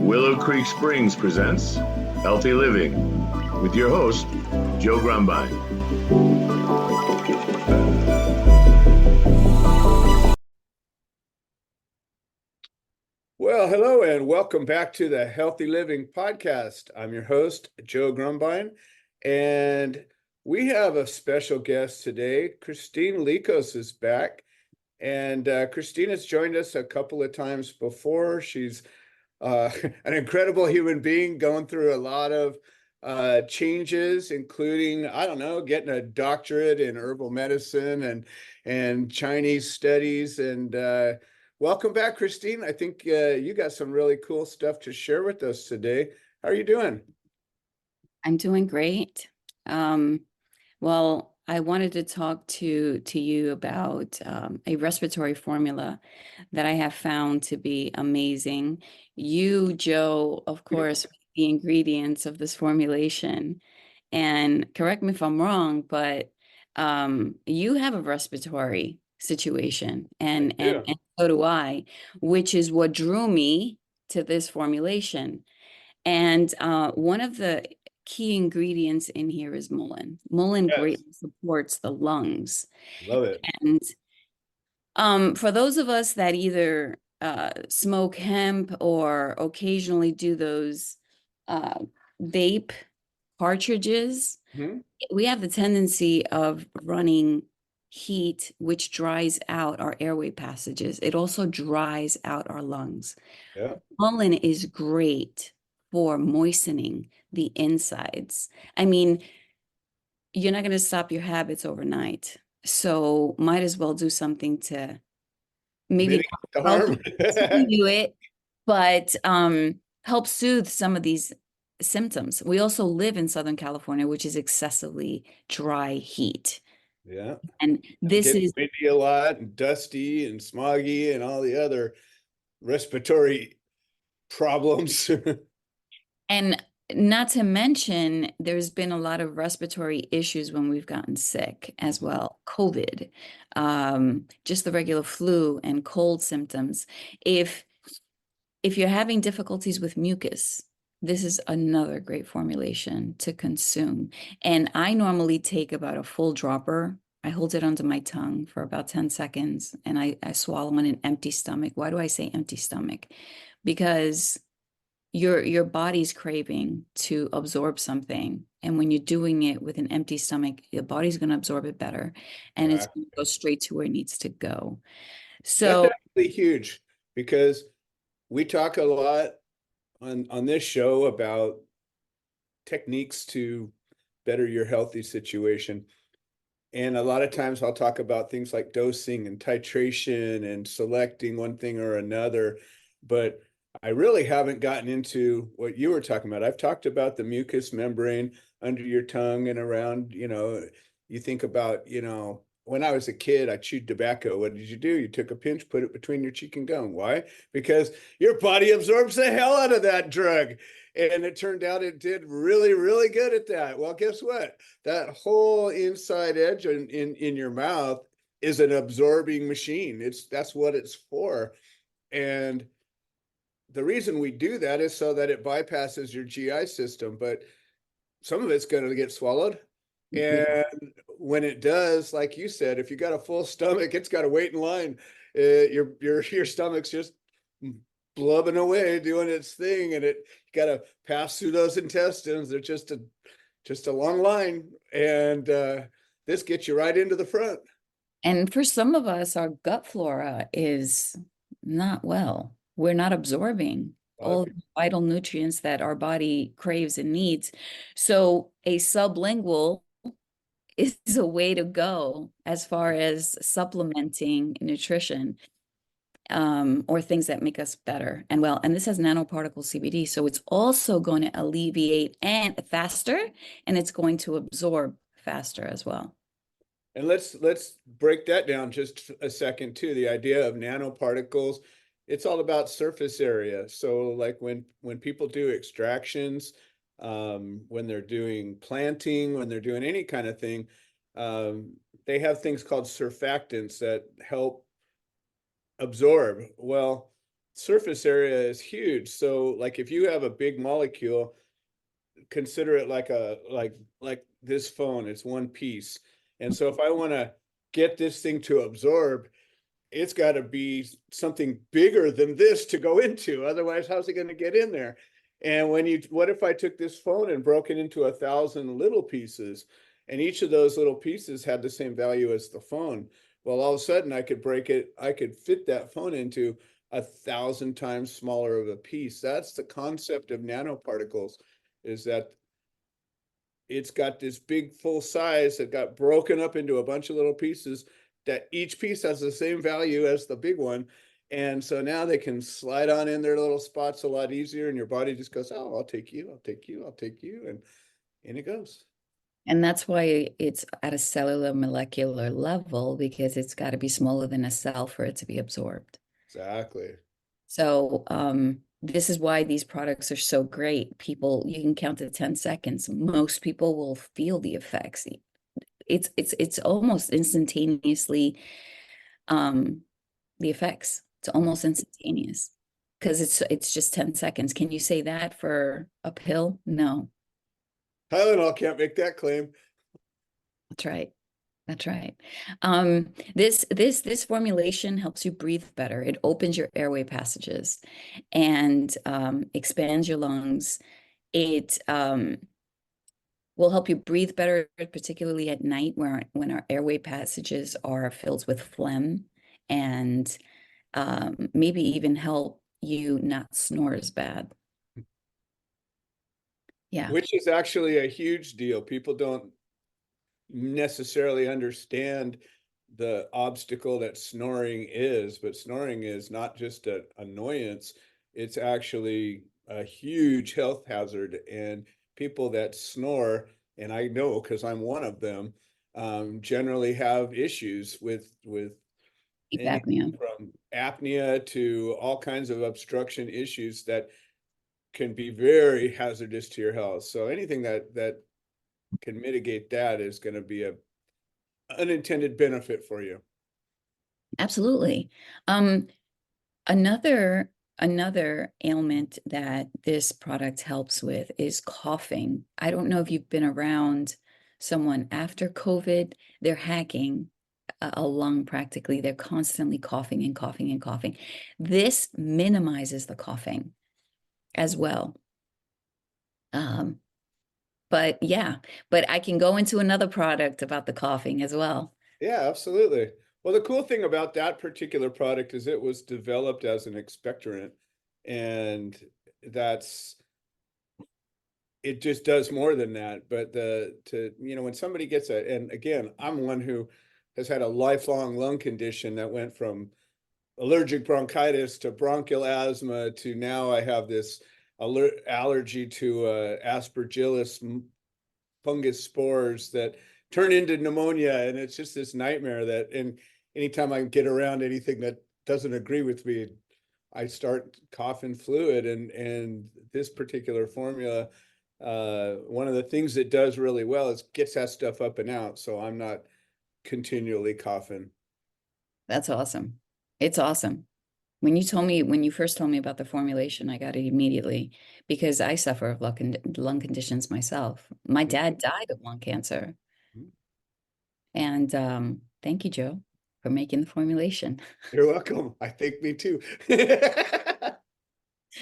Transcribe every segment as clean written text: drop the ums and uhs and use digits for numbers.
Willow Creek Springs presents Healthy Living with your host, Joe Grumbine. Well, hello and welcome back to the Healthy Living Podcast. I'm your host, Joe Grumbine, and we have a special guest today. Christine Leakos is back, and Christine has joined us a couple of times before. She's an incredible human being going through a lot of changes, including, I don't know, getting a doctorate in herbal medicine and Chinese studies. And welcome back, Christine. I think you got some really cool stuff to share with us today. How are you doing? I'm doing great. Well, I wanted to talk to you about a respiratory formula that I have found to be amazing. You, Joe, of course, the ingredients of this formulation. And correct me if I'm wrong, but you have a respiratory situation, and so do I, which is what drew me to this formulation. And one of the key ingredients in here is mullein. Mullein greatly supports the lungs. Love it. And for those of us that either smoke hemp or occasionally do those vape cartridges, we have the tendency of running heat, which dries out our airway passages. It also dries out our lungs. Mullein is great for moistening the insides. I mean, you're not going to stop your habits overnight. So might as well do something to maybe help you it, but help soothe some of these symptoms. We also live in Southern California, which is excessively dry heat. Yeah. And this is windy a lot and dusty and smoggy and all the other respiratory problems. And not to mention, there's been a lot of respiratory issues when we've gotten sick as well. COVID, just the regular flu and cold symptoms. If you're having difficulties with mucus, this is another great formulation to consume. And I normally take about a full dropper. I hold it under my tongue for about 10 seconds and I swallow on an empty stomach. Why do I say empty stomach? Because your body's craving to absorb something, and when you're doing it with an empty stomach, your body's going to absorb it better, and it's going to go straight to where it needs to go. So that's actually huge, because we talk a lot on this show about techniques to better your healthy situation, and a lot of times I'll talk about things like dosing and titration and selecting one thing or another, but I really haven't gotten into what you were talking about. I've talked about the mucous membrane under your tongue and around, you think about, when I was a kid, I chewed tobacco. What did you do? You took a pinch, put it between your cheek and gum. Why? Because your body absorbs the hell out of that drug. And it turned out it did really, really good at that. Well, guess what? That whole inside edge in your mouth is an absorbing machine. That's what it's for. And the reason we do that is so that it bypasses your GI system, but some of it's going to get swallowed. And when it does, like you said, if you got a full stomach, it's got to wait in line. Your stomach's just blubbing away, doing its thing, and it got to pass through those intestines. They're just a long line, and this gets you right into the front. And for some of us, our gut flora is not well. We're not absorbing all the vital nutrients that our body craves and needs. So a sublingual is a way to go as far as supplementing nutrition, or things that make us better and well. And this has nanoparticle CBD, so it's also going to alleviate and faster, and it's going to absorb faster as well. And let's break that down just a second too. The idea of nanoparticles, it's all about surface area. So like when people do extractions, when they're doing planting, when they're doing any kind of thing, they have things called surfactants that help absorb. Well, surface area is huge. So like if you have a big molecule, consider it like like this phone, it's one piece. And so if I want to get this thing to absorb, it's got to be something bigger than this to go into. Otherwise, how's it going to get in there? And what if I took this phone and broke it into 1,000 little pieces, and each of those little pieces had the same value as the phone? Well, all of a sudden I could fit that phone into 1,000 times smaller of a piece. That's the concept of nanoparticles, is that it's got this big full size that got broken up into a bunch of little pieces that each piece has the same value as the big one. And so now they can slide on in their little spots a lot easier, and your body just goes, oh, I'll take you, I'll take you, I'll take you, and in it goes. And that's why it's at a cellular molecular level, because it's got to be smaller than a cell for it to be absorbed. Exactly. So this is why these products are so great. People, you can count to 10 seconds. Most people will feel the effects. It's almost instantaneously the effects. It's almost instantaneous because it's just 10 seconds. Can you say that for a pill? No. Tylenol can't make that claim. That's right. That's right. This formulation helps you breathe better. It opens your airway passages and expands your lungs. It will help you breathe better, particularly at night when our airway passages are filled with phlegm, and maybe even help you not snore as bad. Yeah. Which is actually a huge deal. People don't necessarily understand the obstacle that snoring is, but snoring is not just an annoyance, it's actually a huge health hazard. And people that snore, and I know because I'm one of them, generally have issues with Sleep anything apnea. from apnea to all kinds of obstruction issues that can be very hazardous to your health. So anything that can mitigate that is going to be a unintended benefit for you. Absolutely. Another ailment that this product helps with is coughing. I don't know if you've been around someone after COVID, they're hacking a lung practically. They're constantly coughing and coughing and coughing. This minimizes the coughing as well. But yeah, but I can go into another product about the coughing as well. Yeah, absolutely. Well, the cool thing about that particular product is it was developed as an expectorant, and it just does more than that. But when somebody gets and again, I'm one who has had a lifelong lung condition that went from allergic bronchitis to bronchial asthma to now I have this allergy to aspergillus fungus spores that turn into pneumonia, and it's just this nightmare and anytime I get around anything that doesn't agree with me, I start coughing fluid. And this particular formula, one of the things it does really well is gets that stuff up and out, so I'm not continually coughing. That's awesome. It's awesome. When you first told me about the formulation, I got it immediately because I suffer of lung conditions myself. My dad died of lung cancer. And thank you, Joe, for making the formulation. You're welcome. I think me too.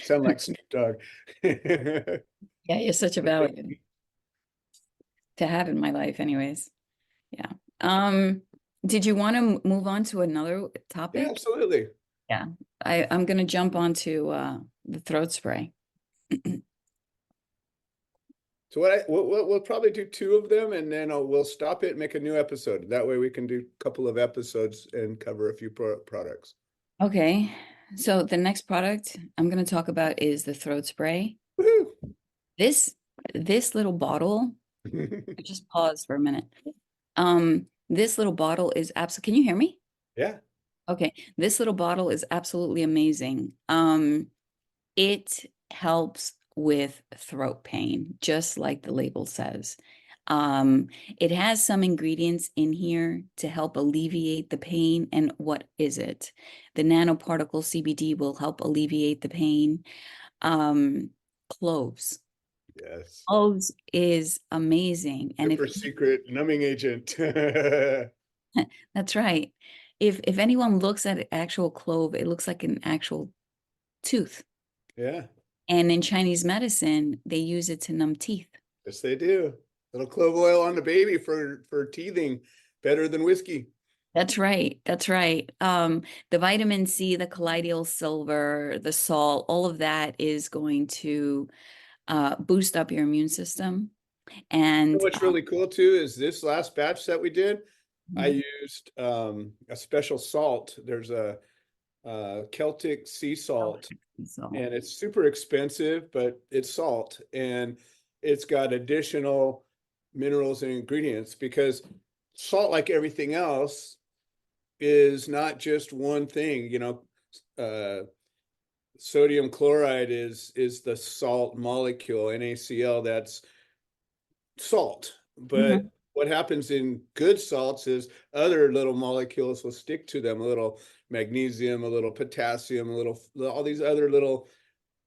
Sound like Snoop Dogg. Yeah, you're such a value to have in my life anyways. Yeah. Did you want to move on to another topic? Yeah, absolutely. Yeah. I'm going to jump onto the throat spray. So we'll probably do two of them, and then we'll stop it and make a new episode. That way we can do a couple of episodes and cover a few products. Okay. So the next product I'm going to talk about is the throat spray. Woohoo! This little bottle, just pause for a minute. This little bottle is absolutely, can you hear me? Yeah. Okay. This little bottle is absolutely amazing. It helps with throat pain, just like the label says. It has some ingredients in here to help alleviate the pain. And what is it? The nanoparticle CBD will help alleviate the pain. Cloves. Yes. Cloves is amazing. And Super secret numbing agent. that's right. If anyone looks at an actual clove, it looks like an actual tooth. Yeah. And in Chinese medicine, they use it to numb teeth. Yes, they do. Little clove oil on the baby for teething, better than whiskey. That's right. That's right. The vitamin C, the colloidal silver, the salt, all of that is going to boost up your immune system. And What's really cool too is this last batch that we did, I Mhm. used a special salt. There's a Celtic sea salt, So, and it's super expensive, but it's salt, and it's got additional minerals and ingredients, because salt, like everything else, is not just one thing. Sodium chloride is the salt molecule, NaCl, that's salt. But Mhm. what happens in good salts is other little molecules will stick to them, a little magnesium, a little potassium, all these other little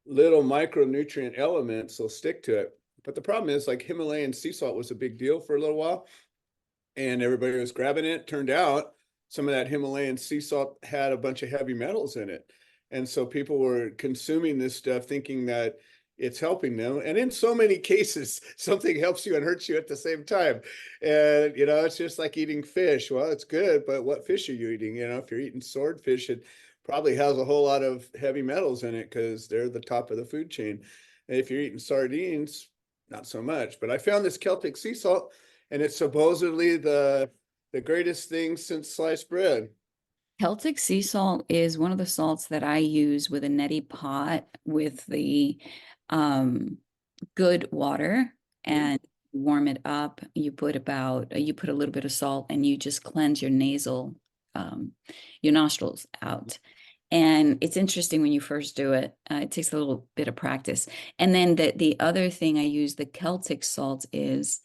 micronutrient elements will stick to it. But the problem is, like, Himalayan sea salt was a big deal for a little while, and everybody was grabbing it. Turned out some of that Himalayan sea salt had a bunch of heavy metals in it. And so people were consuming this stuff thinking that it's helping them. And in so many cases, something helps you and hurts you at the same time. And, it's just like eating fish. Well, it's good, but what fish are you eating? If you're eating swordfish, it probably has a whole lot of heavy metals in it because they're the top of the food chain. And if you're eating sardines, not so much. But I found this Celtic sea salt, and it's supposedly the greatest thing since sliced bread. Celtic sea salt is one of the salts that I use with a neti pot with the um, good water, Mhm. and warm it up. You put a little bit of salt, and you just cleanse um, your nostrils out. And it's interesting when you first do it. It takes a little bit of practice. And then the other thing I use, the Celtic salt, is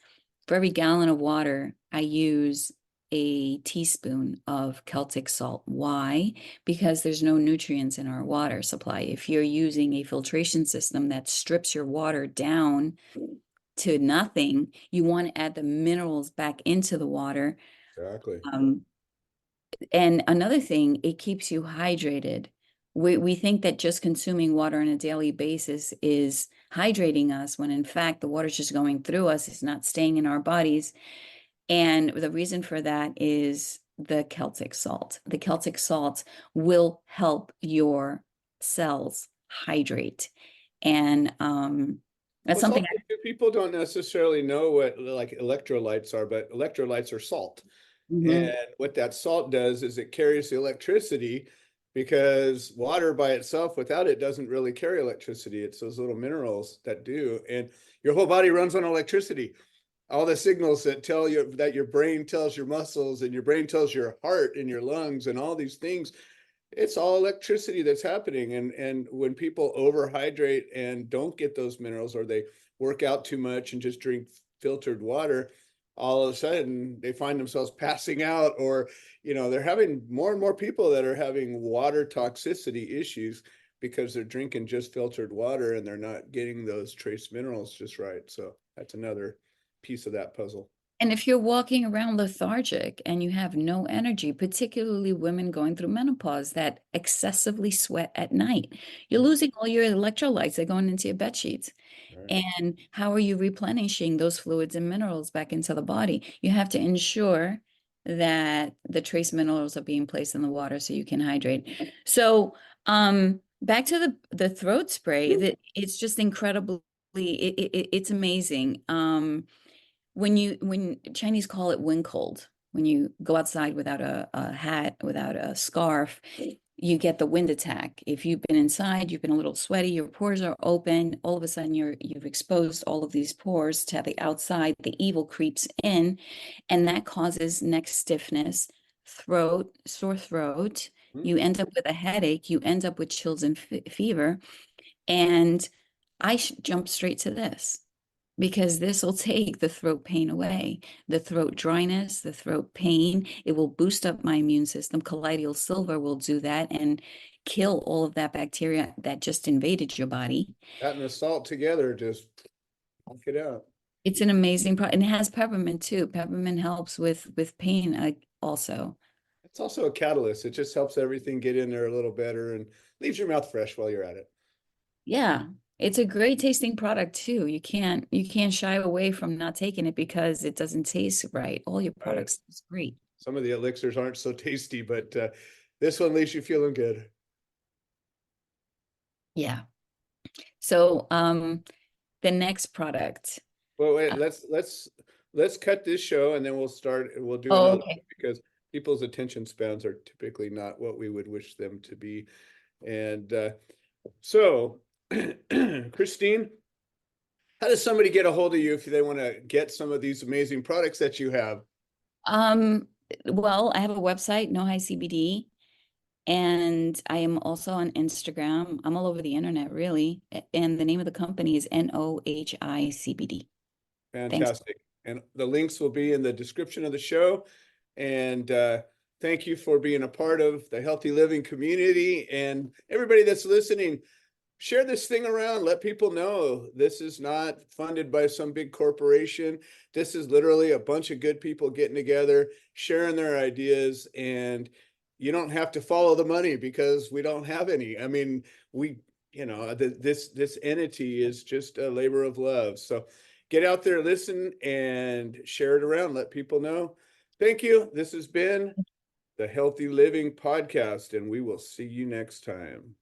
for every gallon of water, I use a teaspoon of Celtic salt. Why? Because there's no nutrients in our water supply. If you're using a filtration system that strips your water down to nothing, you want to add the minerals back into the water. Exactly. Um, and another thing, it keeps you hydrated. We think that just consuming water on a daily basis is hydrating us, when in fact the water's just going through us, it's not staying in our bodies. And the reason for that is the Celtic salt. The Celtic salt will help your cells hydrate. And that's Well, it's something also, people don't necessarily know what, like, electrolytes are, but electrolytes are salt. Mhm. And what that salt does is it carries the electricity, because water by itself, without it, doesn't really carry electricity. It's those little minerals that do. And your whole body runs on electricity. All the signals that tell you, that your brain tells your muscles, and your brain tells your heart and your lungs and all these things, it's all electricity that's happening. And when people overhydrate and don't get those minerals, or they work out too much and just drink filtered water, all of a sudden they find themselves passing out, or they're having more and more people that are having water toxicity issues because they're drinking just filtered water and they're not getting those trace minerals just right. So that's another piece of that puzzle. And if you're walking around lethargic and you have no energy, particularly women going through menopause that excessively sweat at night, you're losing all your electrolytes. They're going into your bed sheets. Right. And how are you replenishing those fluids and minerals back into the body? You have to ensure that the trace minerals are being placed in the water so you can hydrate. So, back to the throat spray, that it's just incredibly, it's amazing. When Chinese call it wind cold, when you go outside without a hat, without a scarf, you get the wind attack. If you've been inside, you've been a little sweaty, your pores are open, all of a sudden you've exposed all of these pores to the outside, the evil creeps in, and that causes neck stiffness, sore throat. Mhm. You end up with a headache, you end up with chills and fever. And I jump straight to this. because this will take the throat pain away, the throat dryness, the throat pain. It will boost up my immune system. Colloidal silver will do that and kill all of that bacteria that just invaded your body. That and the salt together, just knock it out. It's an amazing product, and it has peppermint too. Peppermint helps with pain also. It's also a catalyst. It just helps everything get in there a little better and leaves your mouth fresh while you're at it. Yeah, it's a great tasting product too. You can't shy away from not taking it because it doesn't taste right. All your products taste great. Some of the elixirs aren't so tasty, but this one leaves you feeling good. Yeah. So the next product. Well, wait, let's cut this show and then we'll do Oh, another okay. because people's attention spans are typically not what we would wish them to be. And so Christine, how does somebody get a hold of you if they want to get some of these amazing products that you have? Well, I have a website, No High CBD, and I am also on Instagram. I'm all over the internet, really. And the name of the company is NOHI CBD. Fantastic. And the links will be in the description of the show. And thank you for being a part of the healthy living community. And everybody that's listening, share this thing around. Let people know this is not funded by some big corporation. This is literally a bunch of good people getting together, sharing their ideas. And you don't have to follow the money because we don't have any. I mean, this entity is just a labor of love. So get out there, listen, and share it around. Let people know. Thank you. This has been the Healthy Living Podcast, and we will see you next time.